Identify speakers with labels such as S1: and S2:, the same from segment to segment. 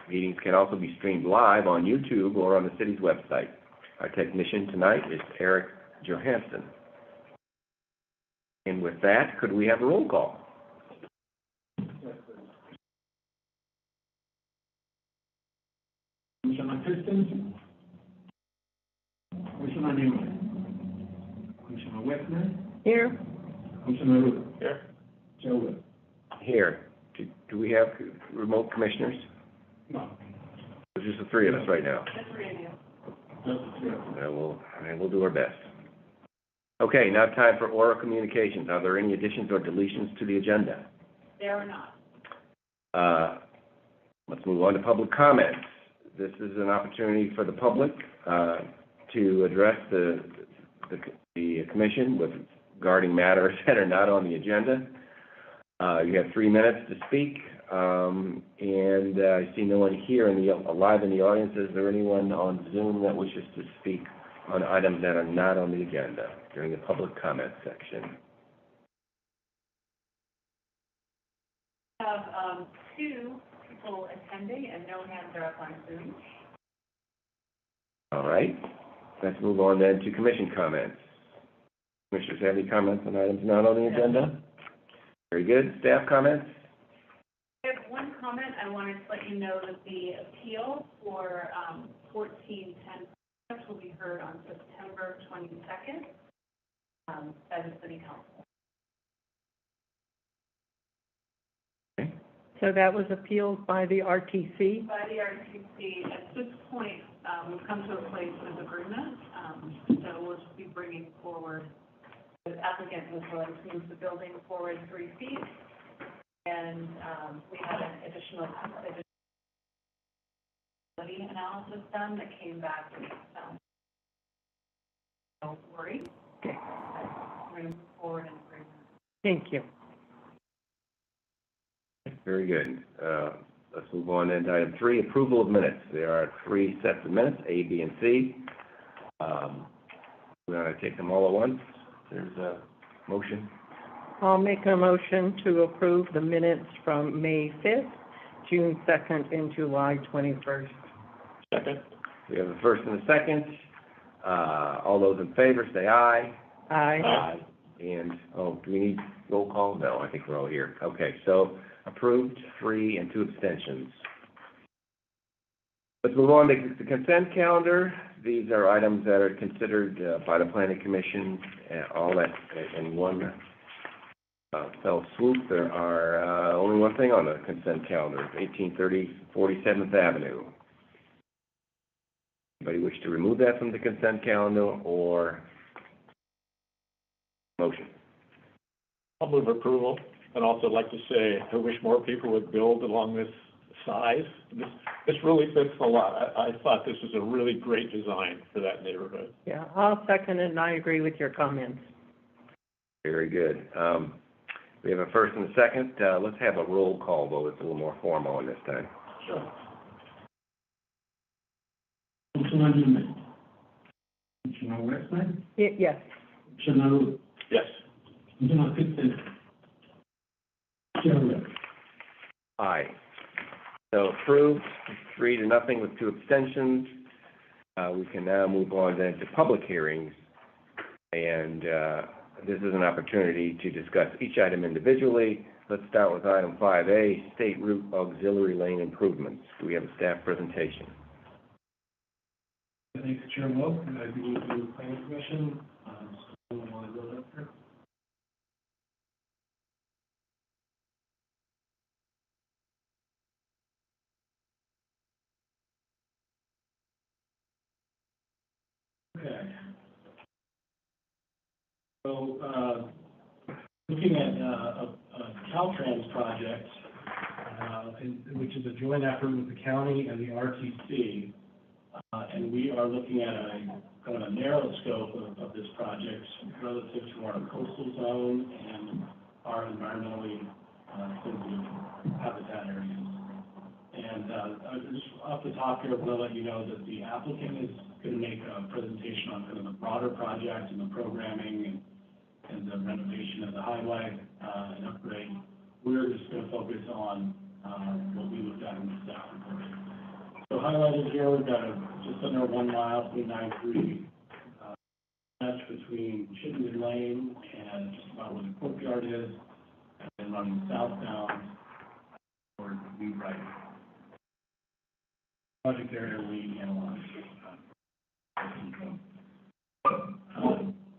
S1: Meetings can also be streamed live on YouTube or on the city's website. Our technician tonight is Eric Johansson. And with that, could we have a roll call?
S2: Commissioner Christensen, Commissioner Newman, Commissioner Westman. Here. Commissioner Ruth. Here. Chair Wood.
S1: Here. Do we have remote commissioners?
S2: No.
S1: It's just the three of us right now.
S2: Just three of you. Just the three of us.
S1: We'll do our best. Okay, now time for oral communications. Are there any additions or deletions to the agenda?
S3: There are not.
S1: Let's move on to public comments. This is an opportunity for the public to address the commission regarding matters that are not on the agenda. You have 3 minutes to speak, and I see no one here live in the audience. Is there anyone on Zoom that wishes to speak on items that are not on the agenda during the public comment section?
S3: We have 2 people attending, and no hands are up on Zoom.
S1: All right. Let's move on then to commission comments. Commissioners, have any comments on items not on the agenda? Very good. Staff comments?
S3: I have one comment. I wanted to let you know that the appeal for 1410 will be heard on September 22nd by the City Council.
S1: Okay.
S4: So that was appealed by the RTC?
S3: By the RTC. At this point, we've come to a place of agreement, so we'll just be bringing forward. The applicant was willing to move the building forward 3 feet, and we had an additional analysis done that came back with no worry.
S4: Okay.
S3: We're going to move forward in agreement.
S4: Thank you.
S1: Very good. Let's move on then to item 3, approval of minutes. There are 3 sets of minutes, A, B, and C. We're going to take them all at once. There's a motion.
S4: I'll make a motion to approve the minutes from May 5th, June 2nd, and July 21st.
S2: Second.
S1: We have a first and a second. All those in favor say aye.
S4: Aye.
S1: Aye. And, do we need roll call? No, I think we're all here. Okay, so approved, 3, and 2 abstentions. Let's move on to the consent calendar. These are items that are considered by the Planning Commission, all that in one fell swoop. There are only one thing on the consent calendar, 1830 47th Avenue. Anybody wish to remove that from the consent calendar or motion?
S2: I'll move approval, and also like to say I wish more people would build along this size. This really fits a lot. I thought this was a really great design for that neighborhood.
S4: Yeah, I'll second it, and I agree with your comments.
S1: Very good. We have a first and a second. Let's have a roll call vote. It's a little more formal on this time.
S2: Sure.
S5: Commissioner Newman. Commissioner Westman.
S4: Yes.
S5: Commissioner Ruth.
S2: Yes.
S5: Commissioner Christensen. Chair Wood.
S1: Aye. So approved, 3-0 with 2 abstentions. We can now move on then to public hearings. And this is an opportunity to discuss each item individually. Let's start with item 5A, State Route Auxiliary Lane Improvements. Do we have a staff presentation?
S5: Thanks, Chair Moe. I'd be with the Planning Commission. Someone want to go up there? Okay. So, looking at a Caltrans project, which is a joint effort with the county and the RTC, and we are looking at a kind of a narrow scope of this project relative to our coastal zone and our environmentally sensitive habitat areas. And just off the top here, I want to let you know that the applicant is going to make a presentation on kind of the broader project and the programming and the renovation of the highway and upgrade. We're just going to focus on what we looked at in the staff report. highlighted here, we've got just under 1 mile, 293, stretch between Chittenden Lane and just about where the courtyard is, and then running southbound toward Lee Wright. Project area we analyzed.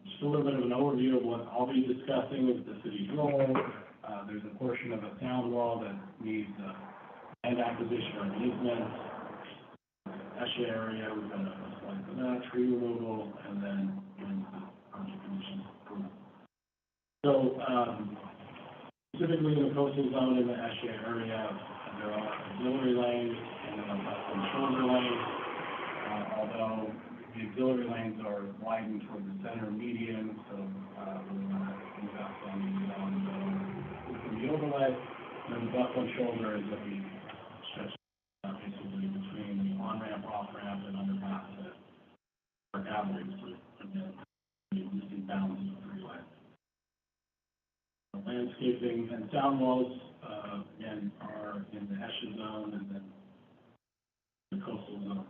S5: Just a little bit of an overview of what I'll be discussing with the city's role. There's a portion of a sound wall that needs land acquisition or an easement. Esha area, we've got a slide for that, tree removal, and then project conditions approval. So, specifically in the coastal zone in the Esha area, there are auxiliary lanes and then some shoulder lanes. Although the auxiliary lanes are widened toward the center median, so we're going to invest on the overlay. And then the Buckland shoulder is that we stretch basically between the on-ramp, off-ramp, and underpass that are gathering from the existing bounds of the freeway. Landscaping and sound walls, again, are in the Esha zone and then the coastal zone.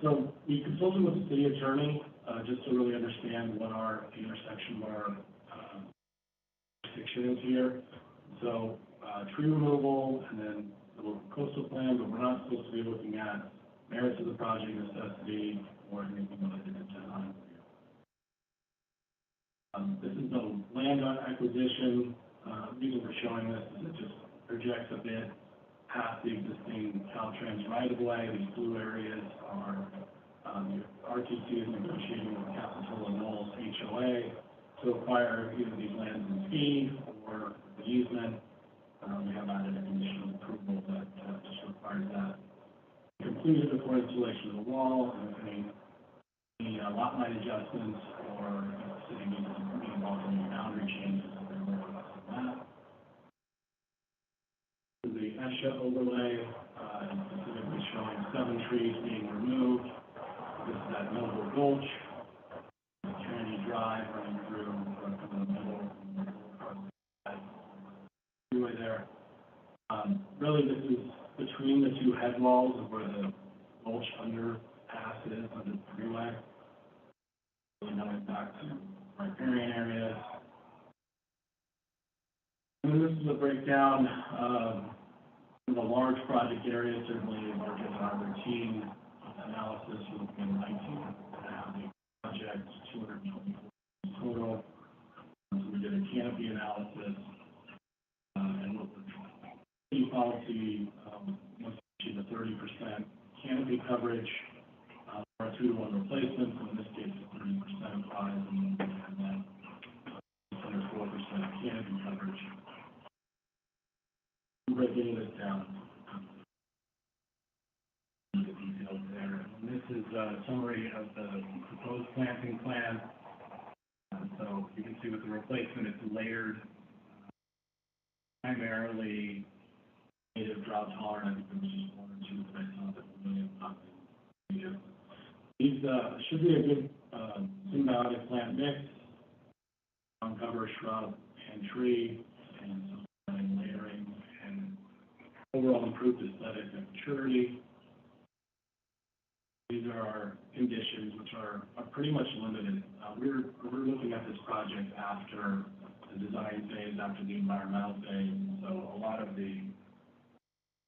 S5: So we consulted with the city attorney just to really understand what the intersection of our jurisdiction is here. So tree removal and then the coastal plan, but we're not supposed to be looking at merits of the project, necessity, or anything related to design. This is the land acquisition. The reason we're showing this is it just projects a bit past the existing Caltrans right-of-way. These blue areas are the RTC is negotiating with Capitola Knolls HOA to acquire either these lands in fee or the easement. We have added a condition of approval that just requires that completed before installation of the wall, and any lot line adjustments or city needs to be involved in any boundary changes, so they're more or less than that. The Esha overlay is specifically showing 7 trees being removed. This is at Noble Gulch, Trinity Drive running through the middle freeway there. Really, this is between the two head walls of where the Gulch underpass is under the freeway. Really no impact to riparian areas. And then this is a breakdown of the large project area, certainly larger than our routine analysis. We're looking at 19 projects, 224 total. So we did a canopy analysis, and what the city policy wants to achieve a 30% canopy coverage for a 2-to-1 replacement. So in this case, it's 30% size, and then just under 4% canopy coverage. Breaking this down, the details there. And this is a summary of the proposed planting plan. So you can see with the replacement, it's layered, primarily native drought tolerant. I think there was just 1 or 2 that I saw that were really popular. These should be a good symbiotic plant mix, on cover, shrub, and tree, and some layering, and overall improved aesthetic and maturity. These are our conditions, which are pretty much limited. We're looking at this project after the design phase, after the environmental phase. So a lot of the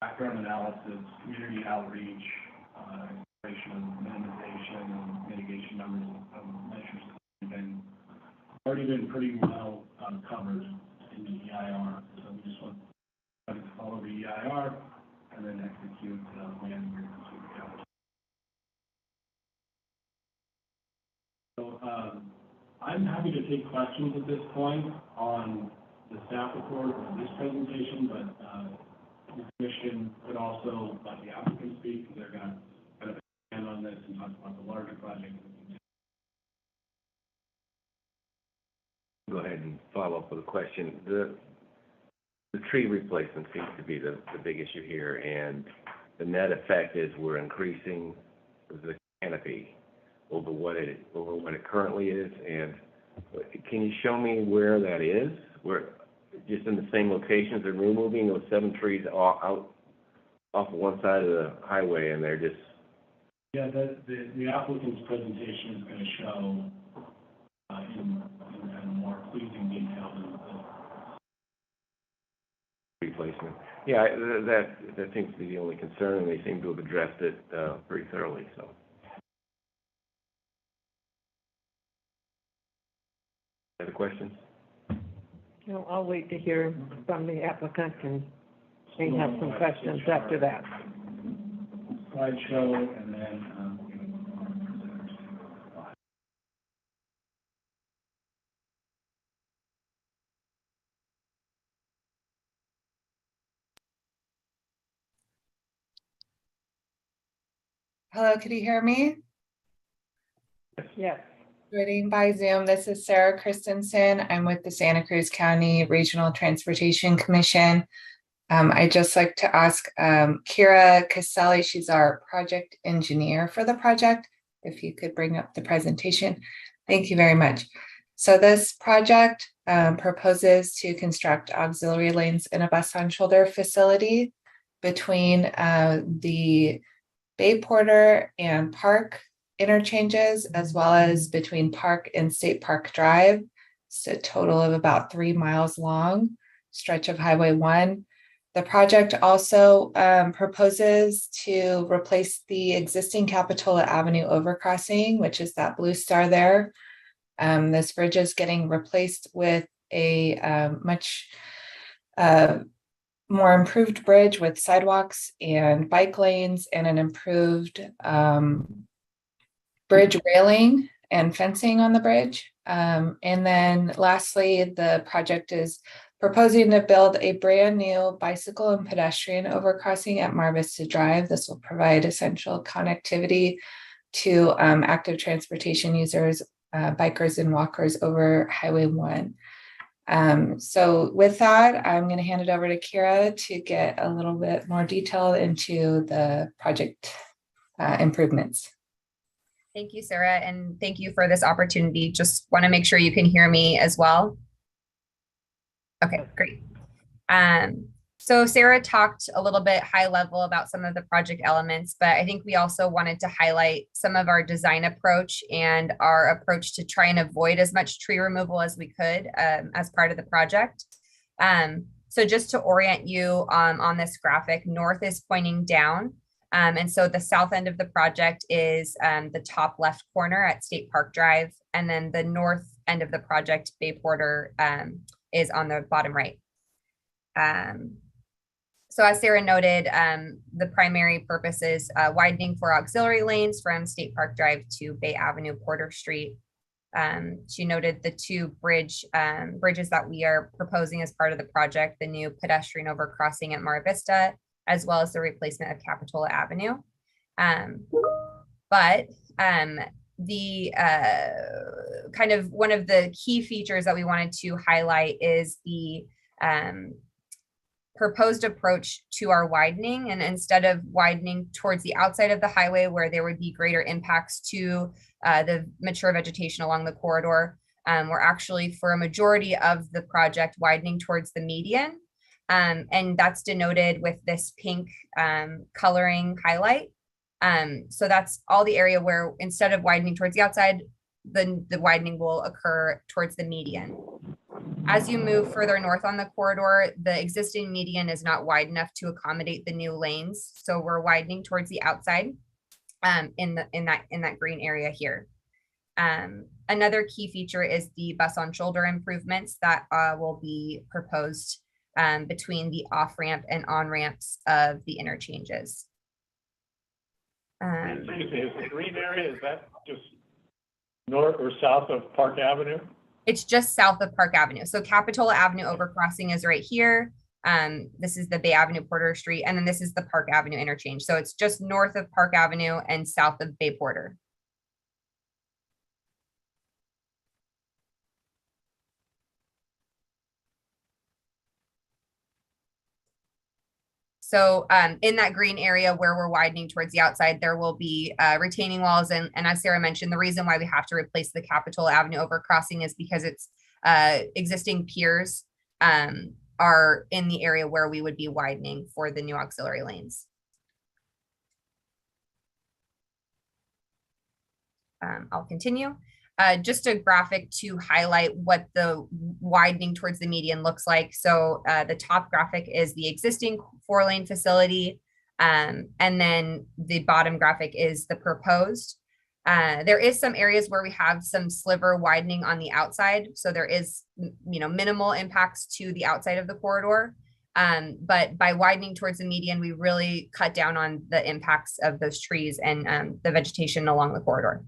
S5: background analysis, community outreach, exploration of minimization and mitigation measures have already been pretty well covered in the EIR. So we just want to follow the EIR and then execute land agreements with the county. So I'm happy to take questions at this point on the staff report or this presentation, but the commission could also let the applicant speak, because they're going to kind of expand on this and talk about the larger project.
S1: Go ahead and follow up with a question. The tree replacement seems to be the big issue here, and the net effect is we're increasing the canopy over what it currently is. And can you show me where that is? Where just in the same locations they're removing those 7 trees out off of one side of the highway, and they're just,
S5: Yeah, the applicant's presentation is going to show in kind of more pleasing detail the
S1: replacement. Yeah, that seems to be the only concern, and they seem to have addressed it pretty thoroughly, so. Other questions?
S4: No, I'll wait to hear from the applicant and may have some questions after that.
S5: slideshow, and then
S6: Hello, can you hear me?
S4: Yes.
S6: Joining by Zoom, this is Sarah Christensen. I'm with the Santa Cruz County Regional Transportation Commission. I'd just like to ask Kira Caselli, she's our project engineer for the project, if you could bring up the presentation. Thank you very much. So this project proposes to construct auxiliary lanes in a bus on shoulder facility between the Bay Porter and Park interchanges, as well as between Park and State Park Drive. It's a total of about 3 miles long stretch of Highway 1. The project also proposes to replace the existing Capitola Avenue overcrossing, which is that blue star there. This bridge is getting replaced with a much more improved bridge with sidewalks and bike lanes and an improved bridge railing and fencing on the bridge. And then lastly, the project is proposing to build a brand new bicycle and pedestrian overcrossing at Mar Vista Drive. This will provide essential connectivity to active transportation users, bikers and walkers over Highway 1. So with that, I'm going to hand it over to Kira to get a little bit more detail into the project improvements.
S7: Thank you, Sarah, and thank you for this opportunity. Just want to make sure you can hear me as well. Okay, great. So Sarah talked a little bit high level about some of the project elements, but I think we also wanted to highlight some of our design approach and our approach to try and avoid as much tree removal as we could as part of the project. So just to orient you on this graphic, north is pointing down. And so the south end of the project is the top left corner at State Park Drive. And then the north end of the project, Bay Porter, is on the bottom right. So as Sarah noted, the primary purpose is widening for auxiliary lanes from State Park Drive to Bay Avenue, Porter Street. She noted the two bridges that we are proposing as part of the project, the new pedestrian overcrossing at Mar Vista, as well as the replacement of Capitola Avenue. But the kind of one of the key features that we wanted to highlight is the proposed approach to our widening. And instead of widening towards the outside of the highway where there would be greater impacts to the mature vegetation along the corridor, we're actually, for a majority of the project, widening towards the median. And that's denoted with this pink coloring highlight. So that's all the area where instead of widening towards the outside, the widening will occur towards the median. As you move further north on the corridor, the existing median is not wide enough to accommodate the new lanes. So we're widening towards the outside in that green area here. Another key feature is the bus on shoulder improvements that will be proposed between the off-ramp and on-ramps of the interchanges.
S2: Excuse me, is the green area, is that just north or south of Park Avenue?
S7: It's just south of Park Avenue. So Capitola Avenue overcrossing is right here. This is the Bay Avenue Porter Street, and then this is the Park Avenue interchange. So it's just north of Park Avenue and south of Bay Porter. So in that green area where we're widening towards the outside, there will be retaining walls. And as Sarah mentioned, the reason why we have to replace the Capitola Avenue overcrossing is because it's existing piers are in the area where we would be widening for the new auxiliary lanes. I'll continue. Just a graphic to highlight what the widening towards the median looks like. So the top graphic is the existing 4-lane facility. And then the bottom graphic is the proposed. There is some areas where we have some sliver widening on the outside. So there is, minimal impacts to the outside of the corridor. But by widening towards the median, we really cut down on the impacts of those trees and the vegetation along the corridor.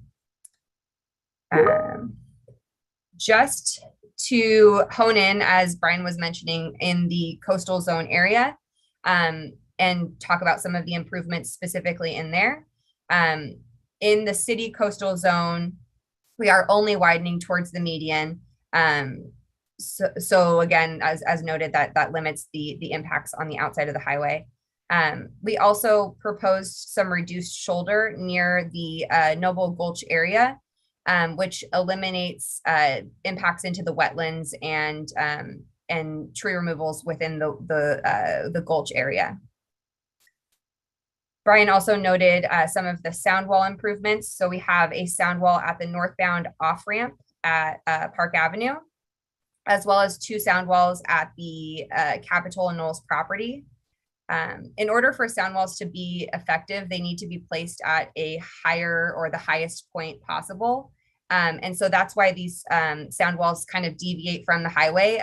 S7: Just to hone in, as Brian was mentioning, in the coastal zone area, and talk about some of the improvements specifically in there. In the city coastal zone, we are only widening towards the median. So again, as noted, that limits the impacts on the outside of the highway. We also proposed some reduced shoulder near the Noble Gulch area, which eliminates impacts into the wetlands and tree removals within the Gulch area. Brian also noted some of the sound wall improvements. So we have a sound wall at the northbound off-ramp at Park Avenue, as well as 2 sound walls at the Capitol and Knowles property. In order for sound walls to be effective, they need to be placed at a higher or the highest point possible. And so that's why these sound walls kind of deviate from the highway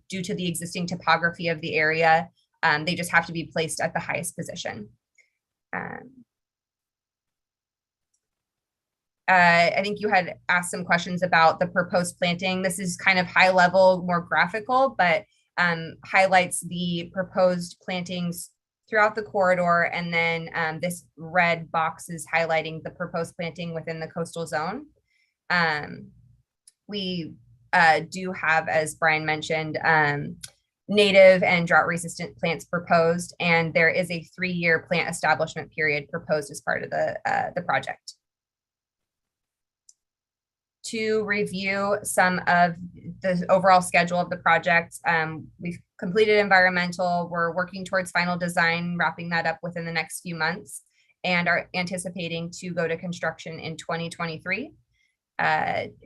S7: due to the existing topography of the area. They just have to be placed at the highest position. I think you had asked some questions about the proposed planting. This is kind of high level, more graphical, but highlights the proposed plantings throughout the corridor. And then this red box is highlighting the proposed planting within the coastal zone. We do have, as Brian mentioned, native and drought resistant plants proposed, and there is a 3-year plant establishment period proposed as part of the project. To review some of the overall schedule of the project, we've completed environmental. We're working towards final design, wrapping that up within the next few months, and are anticipating to go to construction in 2023.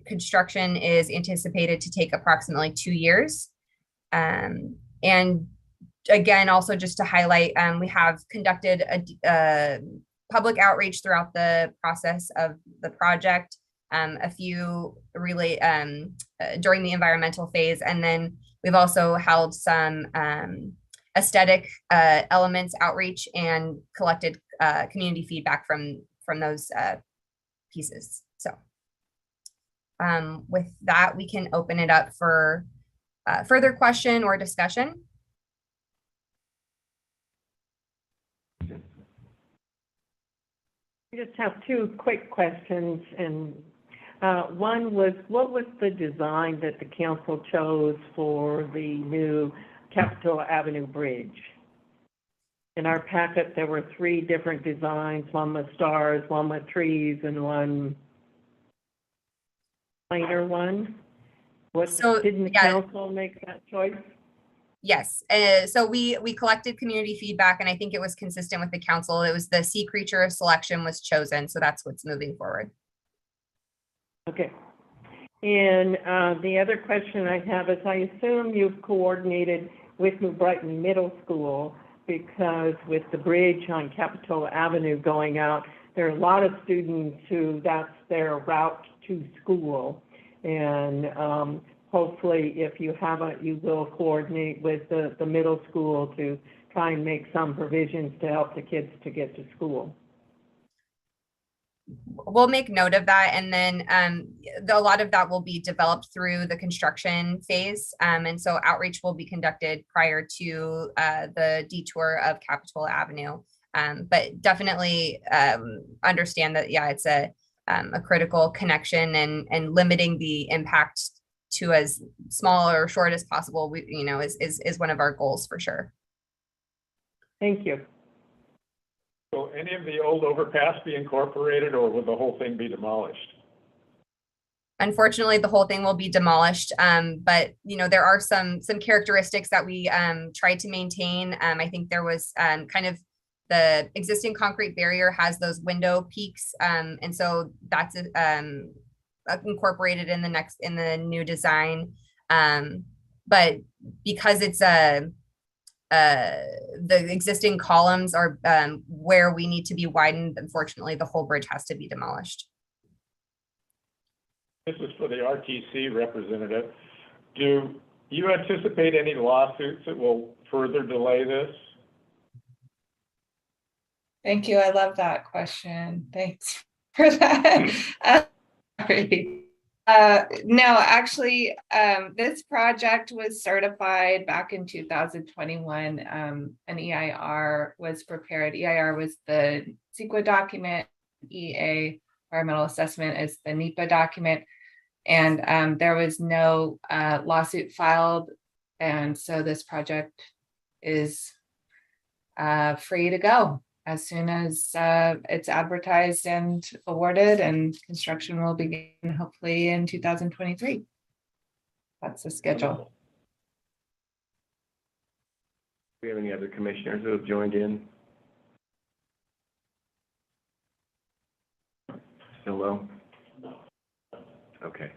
S7: Construction is anticipated to take approximately 2 years. And again, also just to highlight, we have conducted a public outreach throughout the process of the project. A few during the environmental phase, and then we've also held some aesthetic elements outreach and collected community feedback from those pieces. So with that, we can open it up for further question or discussion.
S4: I just have 2 quick questions, and one was, what was the design that the council chose for the new Capitol Avenue Bridge? In our packet, there were 3 different designs, one with stars, one with trees, and one plainer one. Didn't the council make that choice?
S7: Yes, so we collected community feedback, and I think it was consistent with the council. It was the sea creature selection was chosen, so that's what's moving forward.
S4: Okay. And the other question I have is, I assume you've coordinated with New Brighton Middle School, because with the bridge on Capitol Avenue going out, there are a lot of students who that's their route to school. And hopefully, if you haven't, you will coordinate with the middle school to try and make some provisions to help the kids to get to school.
S7: We'll make note of that, and then a lot of that will be developed through the construction phase, and so outreach will be conducted prior to the detour of Capitol Avenue, but definitely understand that, yeah, it's a critical connection, and limiting the impact to as small or short as possible, is one of our goals for sure.
S4: Thank you.
S2: Will any of the old overpass be incorporated, or will the whole thing be demolished?
S7: Unfortunately, the whole thing will be demolished, but there are some characteristics that we tried to maintain. I think there was kind of the existing concrete barrier has those window peaks. And so that's incorporated in the new design. But because it's the existing columns are where we need to be widened, unfortunately, the whole bridge has to be demolished.
S2: This is for the RTC representative. Do you anticipate any lawsuits that will further delay this?
S6: Thank you. I love that question. Thanks for that. Sorry. No, actually, this project was certified back in 2021. An EIR was prepared. EIR was the CEQA document. EA, environmental assessment, is the NEPA document. And there was no lawsuit filed. And so this project is free to go as soon as it's advertised and awarded, and construction will begin hopefully in 2023. That's the schedule.
S1: Do we have any other commissioners who have joined in? Still low? Okay.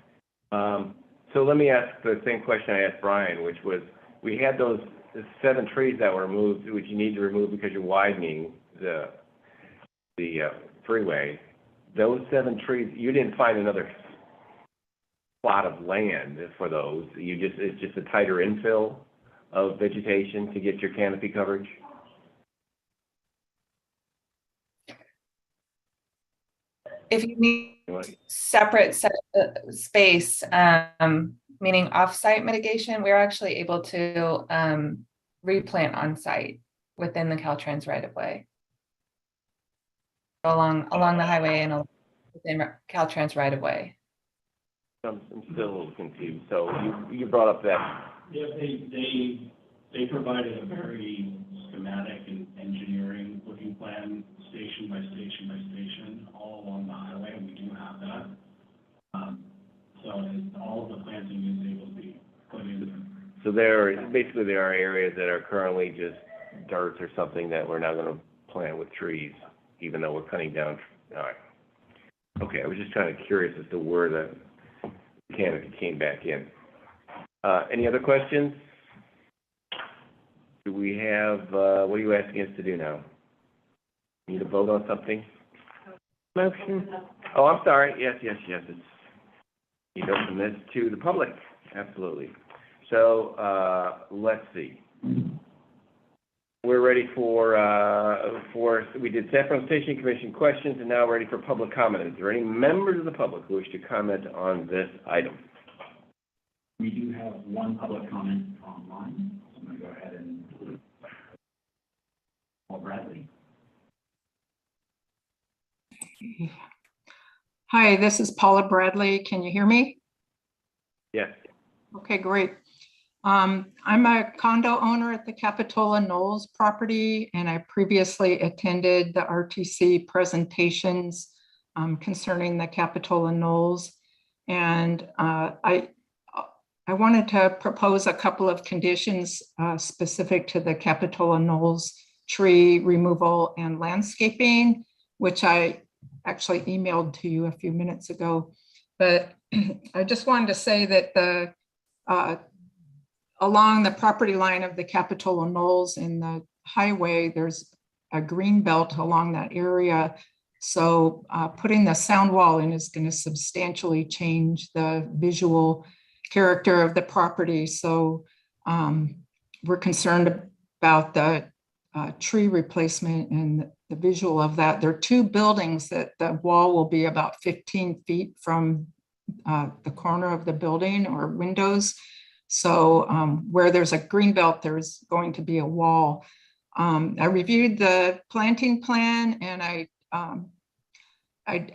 S1: So let me ask the same question I asked Brian, which was, we had those 7 trees that were removed, which you need to remove because you're widening the freeway. Those 7 trees, you didn't find another plot of land for those. It's just a tighter infill of vegetation to get your canopy coverage?
S6: If you need separate space, meaning off-site mitigation, we're actually able to replant on site within the Caltrans right-of-way. Along the highway and within Caltrans right-of-way.
S1: I'm still a little confused. So you brought up that.
S5: Yeah, they provided a very schematic and engineering looking plan, station by station by station, all along the highway, and we do have that. So all of the planting is able to be put in.
S1: So there are areas that are currently just dirt or something that we're not going to plant with trees, even though we're cutting down. All right. Okay, I was just kind of curious as to where the canopy came back in. Any other questions? Do we have, what are you asking us to do now? Need to vote on something?
S4: Motion.
S1: Oh, I'm sorry. Yes. It's, you know, from this to the public. Absolutely. So, let's see. We're ready for we did San Fernando Station Commission questions, and now ready for public comment. Is there any members of the public who wish to comment on this item?
S8: We do have one public comment online, so I'm going to go ahead and Paul Bradley.
S9: Hi, this is Paula Bradley. Can you hear me?
S1: Yes.
S9: Okay, great. I'm a condo owner at the Capitola Knolls property, and I previously attended the RTC presentations concerning the Capitola Knolls. And I wanted to propose a couple of conditions specific to the Capitola Knolls tree removal and landscaping, which I actually emailed to you a few minutes ago. But I just wanted to say that along the property line of the Capitola Knolls in the highway, there's a green belt along that area. So putting the sound wall in is going to substantially change the visual character of the property. So we're concerned about the tree replacement and the visual of that. There are 2 buildings that the wall will be about 15 feet from the corner of the building or windows. So where there's a green belt, there's going to be a wall. I reviewed the planting plan, and I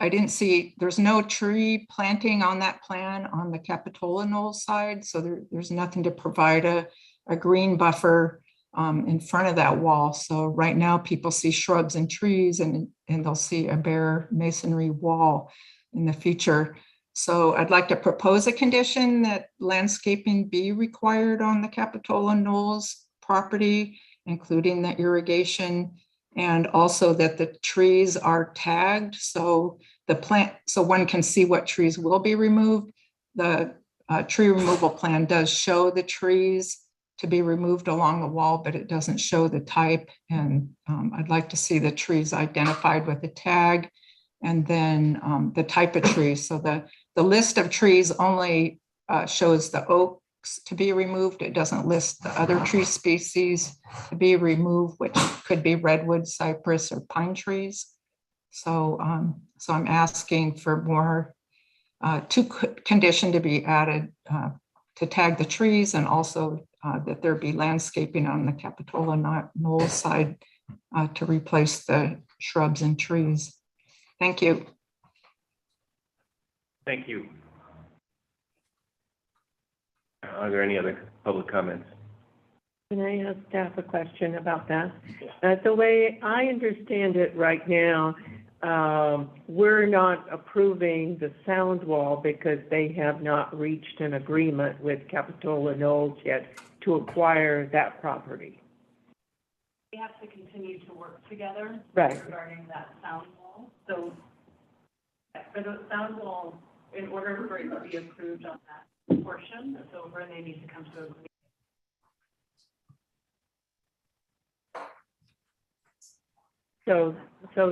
S9: didn't see, there's no tree planting on that plan on the Capitola Knolls side. So there's nothing to provide a green buffer in front of that wall. So right now people see shrubs and trees, and they'll see a bare masonry wall in the future. So I'd like to propose a condition that landscaping be required on the Capitola Knolls property, including the irrigation And also that the trees are tagged, so so one can see what trees will be removed. The tree removal plan does show the trees to be removed along the wall, but it doesn't show the type. And I'd like to see the trees identified with a tag, and then the type of trees. So the list of trees only shows the oaks to be removed. It doesn't list the other tree species to be removed, which could be redwood, cypress, or pine trees. So, so I'm asking for more, condition to be added to tag the trees, and also that there be landscaping on the Capitola Knolls side to replace the shrubs and trees. Thank you.
S1: Thank you. Are there any other public comments?
S4: Can I ask staff a question about that? The way I understand it right now, we're not approving the sound wall because they have not reached an agreement with Capitola Knolls yet to acquire that property.
S3: We have to continue to work together
S4: Right.
S3: regarding that sound wall. So for the sound wall, in order for it to be approved on that portion that's over, they need to come to agreement.
S4: So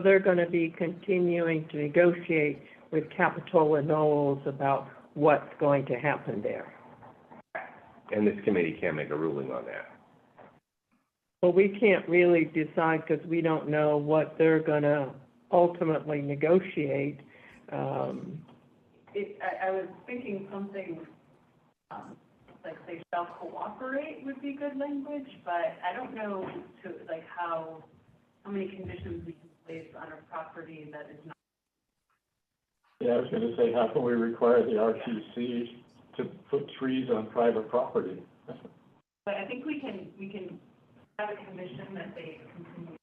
S4: they're going to be continuing to negotiate with Capitola Knolls about what's going to happen there.
S1: And this committee can't make a ruling on that.
S4: Well, we can't really decide because we don't know what they're going to ultimately negotiate.
S3: I was thinking something like they shall cooperate would be good language, but I don't know how many conditions we can place on a property that is not.
S2: Yeah, I was gonna say, how can we require the RTC to put trees on private property?
S3: But I think we can have a condition that they continue.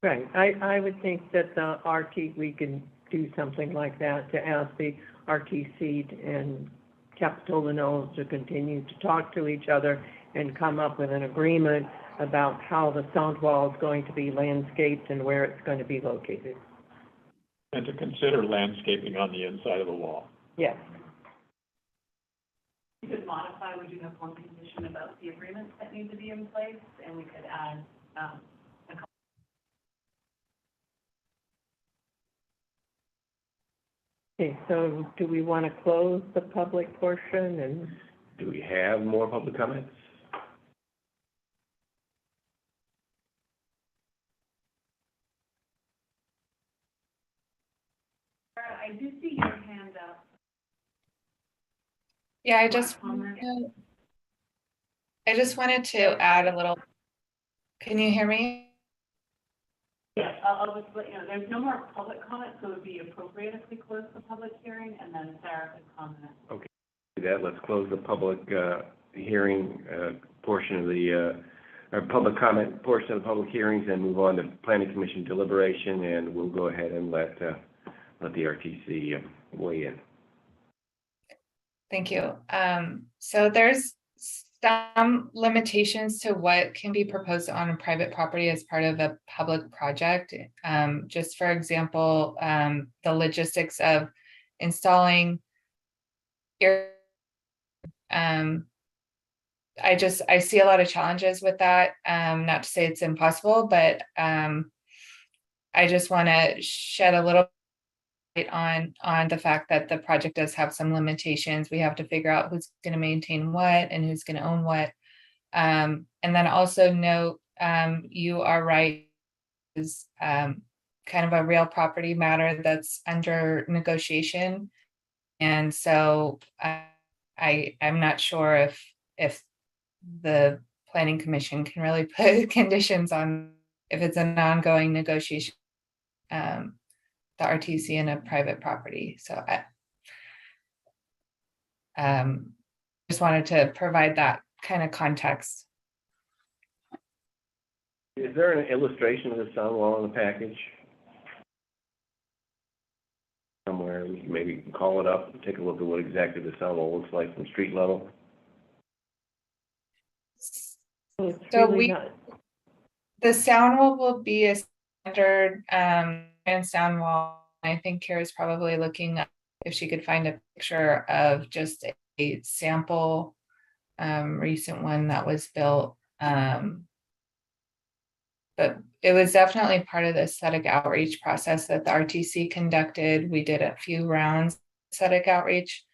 S4: Right. I would think that the we can do something like that to ask the RTC and Capitola Knolls to continue to talk to each other and come up with an agreement about how the sound wall is going to be landscaped and where it's going to be located.
S2: And to consider landscaping on the inside of the wall.
S4: Yes.
S3: We could modify, we do have one condition about the agreements that need to be in place, and we could add, a couple.
S4: Okay, so do we want to close the public portion and?
S1: Do we have more public comments?
S3: I do see your hand up.
S6: Yeah, I just wanted to add a little. Can you hear me?
S3: Yes, I'll just let you know, there's no more public comment, so it would be appropriate if we close the public hearing, and then Sarah can comment.
S1: Okay, do that. Let's close the public hearing portion of the, or public comment portion of the public hearings, and move on to planning commission deliberation, and we'll go ahead and let the RTC weigh in.
S6: Thank you. So there's some limitations to what can be proposed on a private property as part of a public project. Just for example, the logistics of installing I see a lot of challenges with that. Not to say it's impossible, but I just want to shed a little on the fact that the project does have some limitations. We have to figure out who's going to maintain what and who's going to own what. And then also note, you are right, is kind of a real property matter that's under negotiation. And so I'm not sure if the planning commission can really put conditions on if it's an ongoing negotiation. The RTC in a private property. So I just wanted to provide that kind of context.
S1: Is there an illustration of the sound wall in the package? Somewhere, we can maybe call it up and take a look at what exactly the sound wall looks like from street level.
S4: So it's
S6: So
S4: really
S6: we-
S4: not,
S6: The sound wall will be a standard and sound wall. I think Kara's probably looking up if she could find a picture of just a sample recent one that was built. But it was definitely part of the aesthetic outreach process that the RTC conducted. We did a few rounds of aesthetic outreach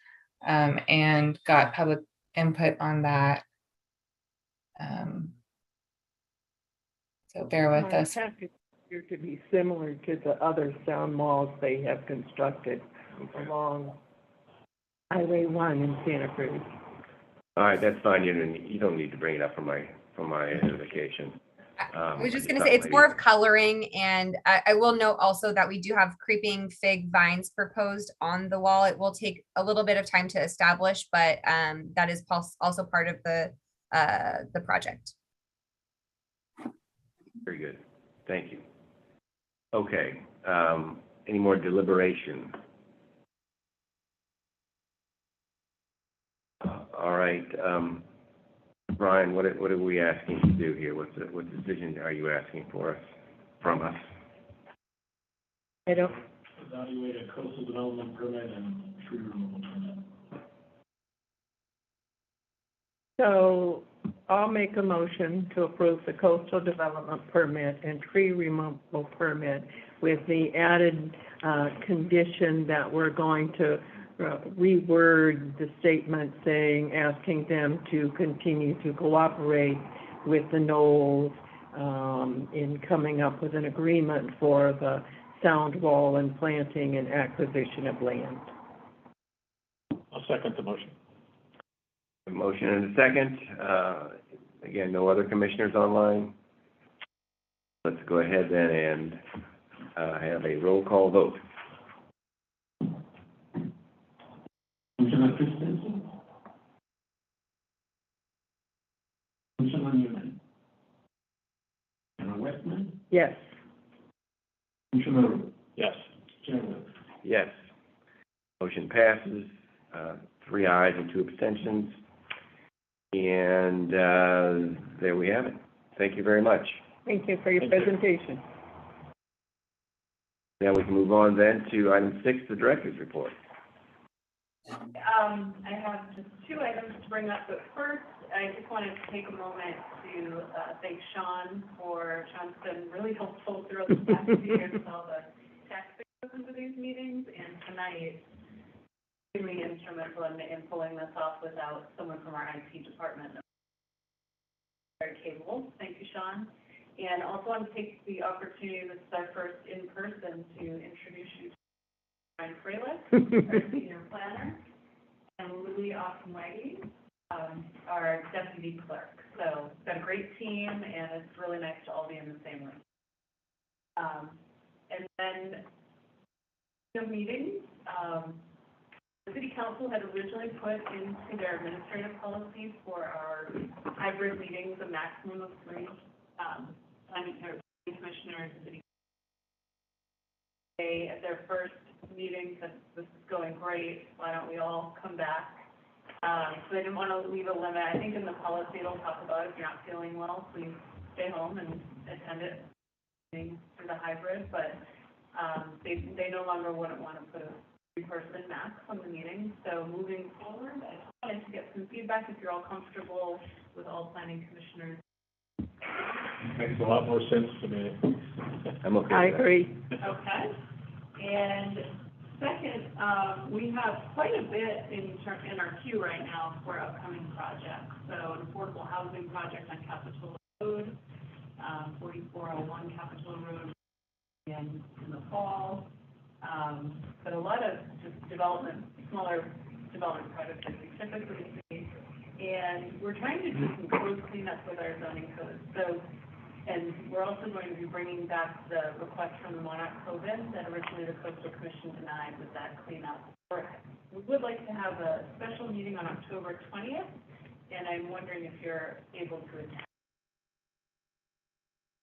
S6: and got public input on that. So bear with us.
S4: package appear to be similar to the other sound walls they have constructed along Highway 1 in Santa Cruz.
S1: All right, that's fine. You don't need to bring it up for my identification.
S7: I was just
S1: I
S7: gonna
S1: thought
S7: say, it's
S1: maybe-
S7: more of coloring, and I will note also that we do have creeping fig vines proposed on the wall. It will take a little bit of time to establish, but that is also part of the project.
S1: Very good. Thank you. Okay, any more deliberation? All right, Brian, what are we asking to do here? What decision are you asking from us?
S4: I don't,
S5: Evaluate a coastal development permit and tree removal permit.
S4: so I'll make a motion to approve the coastal development permit and tree removal permit with the added condition that we're going to reword the statement saying, asking them to continue to cooperate with the Knolls in coming up with an agreement for the sound wall and planting and acquisition of land.
S2: I'll second the motion.
S1: A motion and a second. Again, no other commissioners online. Let's go ahead then and have a roll call vote.
S8: Commissioner Christensen? Commissioner Newman? Commissioner Westman?
S4: Yes.
S8: Commissioner Rowe?
S2: Yes.
S8: Chair Whip?
S1: Yes. Motion passes, 3 ayes and 2 abstentions. And there we have it. Thank you very much.
S4: Thank you for your
S2: Thank you.
S4: presentation.
S1: Now we can move on then to item 6, the director's report.
S3: I have just 2 items to bring up, but first, I just wanted to take a moment to thank Sean's been really helpful throughout the past 2 years with all the text that goes into these meetings, and tonight, really instrumental in pulling this off without someone from our IT department. Very capable. Thank you, Sean. And also want to take the opportunity, this is our first in person, to introduce you to Brian Freilich, our senior planner, and Louis Offenwege, our deputy clerk. So we've got a great team, and it's really nice to all be in the same room. And then the meetings, the city council had originally put into their administrative policies for our hybrid meetings a maximum of 3 commissioners, city. They, at their first meeting, said, this is going great, why don't we all come back? So they didn't want to leave a limit. I think in the policy it'll talk about if you're not feeling well, please stay home and attend it through the hybrid, but they no longer wouldn't want to put a 3-person max on the meeting. So moving forward, I just wanted to get some feedback if you're all comfortable with all planning commissioners.
S2: Makes a lot more sense to me.
S1: I'm okay
S4: I
S1: with that.
S4: agree.
S3: Okay. And second, we have quite a bit in our queue right now for upcoming projects. So an affordable housing project on Capitol Road, 4401 Capitol Road in the fall. But a lot of just smaller development projects that we typically see. And we're trying to do some code cleanup with our zoning code. So, and we're also going to be bringing back the request from the Monarch Coven that originally the Coastal Commission denied with that cleanup. We would like to have a special meeting on October 20th, and I'm wondering if you're able to attend.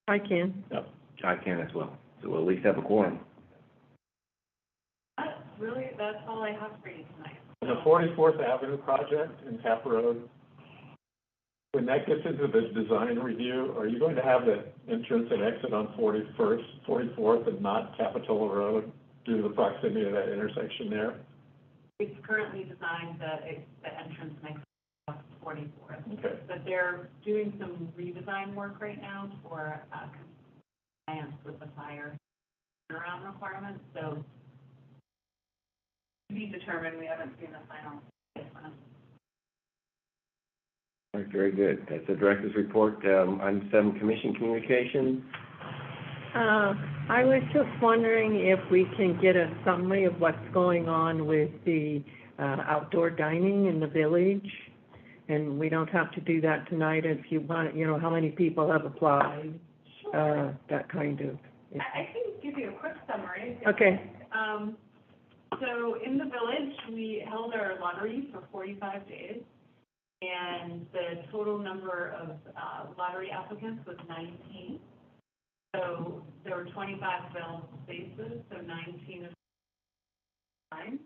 S4: I can.
S2: Yep.
S1: I can as well. So we'll at least have a quorum.
S3: That's all I have for you tonight.
S2: The 44th Avenue project in Cap Road, When that gets into the design review, are you going to have the entrance and exit on 44th and not Capitola Road due to the proximity of that intersection there?
S3: It's currently designed that the entrance makes 44th.
S2: Okay.
S3: But they're doing some redesign work right now for compliance with the fire turnaround requirements. So to be determined, we haven't seen the final plan.
S1: All right, very good. That's the director's report. Item 7, commission communications.
S4: I was just wondering if we can get a summary of what's going on with the outdoor dining in the village. And we don't have to do that tonight if you want, you know, how many people have applied, that kind of.
S3: I can give you a quick summary.
S4: Okay.
S3: So in the village, we held our lottery for 45 days, and the total number of lottery applicants was 19. So there were 25 available spaces, so 19 is fine.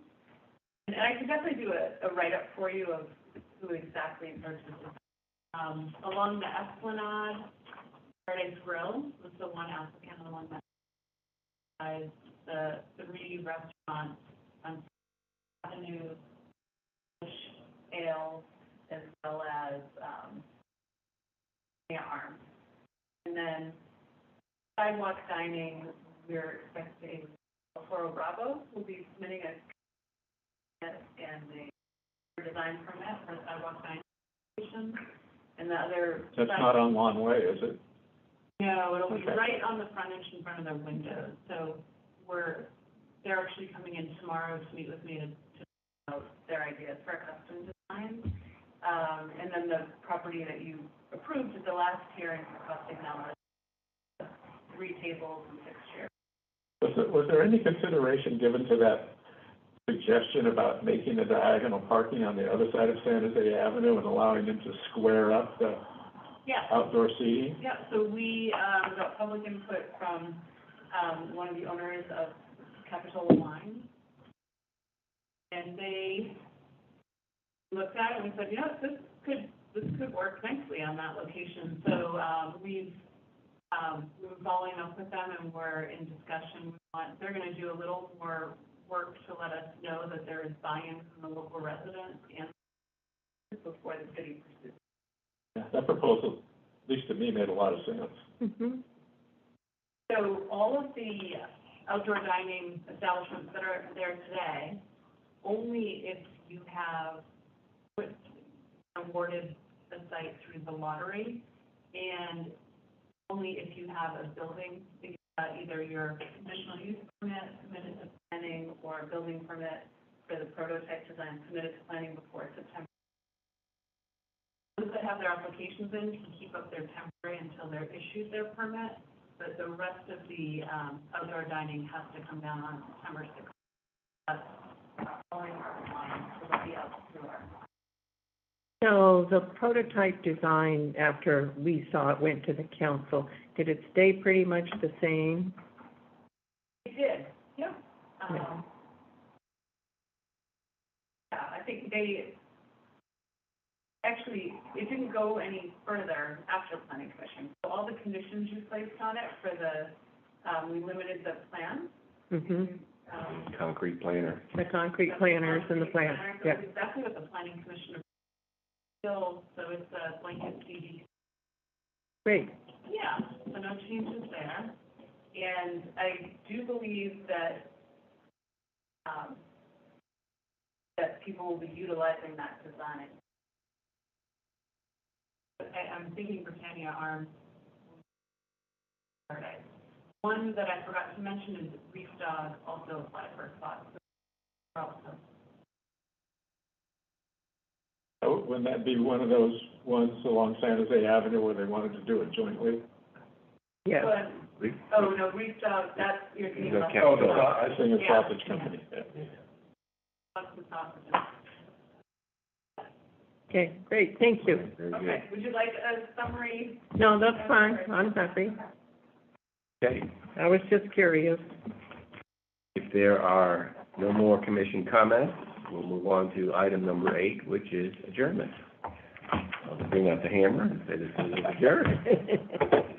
S3: And I can definitely do a write-up for you of who exactly participated. Along the Esplanade, Paradise Grill was the one applicant, along that the Reedy Restaurant on Avenue, Ale, as well as Arms. And then sidewalk dining, we're expecting Toro Bravo will be submitting a design permit for sidewalk dining station. And the other.
S2: That's not on Lawn Way, is it?
S3: No, it'll be
S2: Okay.
S3: right on the frontage in front of their windows. So they're actually coming in tomorrow to meet with me to know their ideas for a custom design. And then the property that you approved at the last hearing requesting now 3 tables and 6 chairs.
S2: Was there any consideration given to that suggestion about making the diagonal parking on the other side of San Jose Avenue and allowing them to square up the
S3: Yeah.
S2: outdoor seating?
S3: Yeah, so we got public input from one of the owners of Capitola Wine. And they looked at it and said, you know, this could work nicely on that location. So we've been following up with them, and we're in discussion. They're going to do a little more work to let us know that there is buy-in from the local residents and before the city pursues.
S2: Yeah, that proposal, at least to me, made a lot of sense.
S4: Mm-hmm.
S3: So all of the outdoor dining establishments that are there today, only if you have awarded the site through the lottery, and only if you have a building, either your conditional use permit submitted to planning or a building permit for the prototype design submitted to planning before September. Those that have their applications in can keep up their temporary until they're issued their permit, but the rest of the outdoor dining has to come down on September 6th. That's following our line, so they'll be out through our.
S4: So the prototype design, after we saw it, went to the council. Did it stay pretty much the same?
S3: It did, yeah.
S4: Yeah.
S3: Yeah, I think it didn't go any further after planning commission. So all the conditions you placed on it for we limited the plan.
S4: Mm-hmm.
S1: Concrete planer.
S4: The concrete planners and the plan, yeah.
S3: That's exactly what the planning commission still, so it's a blanket CD.
S4: Great.
S3: Yeah, so no changes there. And I do believe that that people will be utilizing that design. I'm thinking Britannia Arms. One that I forgot to mention is Reef Dog also applied for a spot.
S2: Oh, wouldn't that be one of those ones along San Jose Avenue where they wanted to do it jointly?
S4: Yeah.
S3: But, no, Reef Dog, that's, you're thinking about.
S1: Oh, the
S2: I think it's
S3: Yeah.
S2: sausage company. Yeah.
S3: That's the sausages.
S4: Okay, great, thank you.
S1: Very good.
S3: Okay, would you like a summary?
S4: No, that's fine, I'm happy.
S1: Okay,
S4: I was just curious.
S1: if there are no more commission comments, we'll move on to item number 8, which is adjournment. I'll bring out the hammer and say this is adjourned.